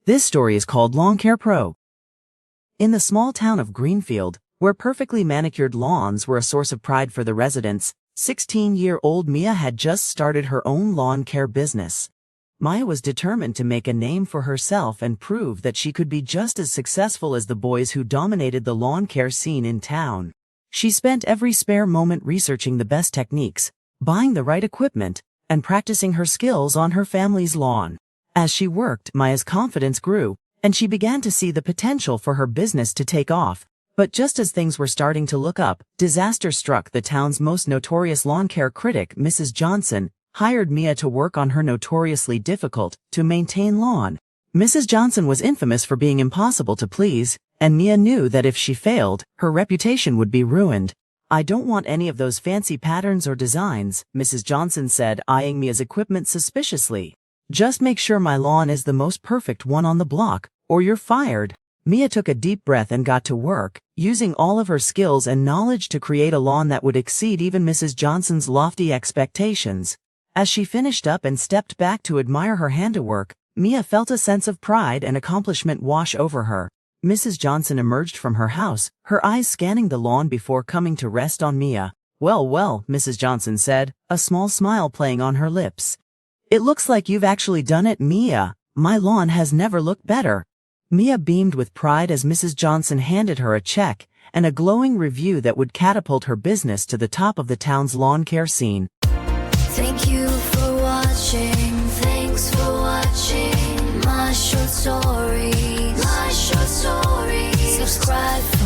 This story is called Lawn Care Pro. In the small town of Greenfield, where perfectly manicured lawns were a source of pride for the residents, 16-year-old Mia had just started her own lawn care business. Mia was determined to make a name for herself and prove that she could be just as successful as the boys who dominated the lawn care scene in town. She spent every spare moment researching the best techniques, buying the right equipment, and practicing her skills on her family's lawn. As she worked, Mia's confidence grew, and she began to see the potential for her business to take off. But just as things were starting to look up, disaster struck. The town's most notorious lawn care critic, Mrs. Johnson, hired Mia to work on her notoriously difficult-to-maintain lawn. Mrs. Johnson was infamous for being impossible to please, and Mia knew that if she failed, her reputation would be ruined. "I don't want any of those fancy patterns or designs," Mrs. Johnson said, eyeing Mia's equipment suspiciously. "Just make sure my lawn is the most perfect one on the block, or you're fired." Mia took a deep breath and got to work, using all of her skills and knowledge to create a lawn that would exceed even Mrs. Johnson's lofty expectations. As she finished up and stepped back to admire her handiwork, Mia felt a sense of pride and accomplishment wash over her. Mrs. Johnson emerged from her house, her eyes scanning the lawn before coming to rest on Mia. Well, Mrs. Johnson said, a small smile playing on her lips. "It looks like you've actually done it, Mia. My lawn has never looked better." Mia beamed with pride as Mrs. Johnson handed her a check and a glowing review that would catapult her business to the top of the town's lawn care scene. Thank you for watching. Thanks for watching my short story. Subscribe.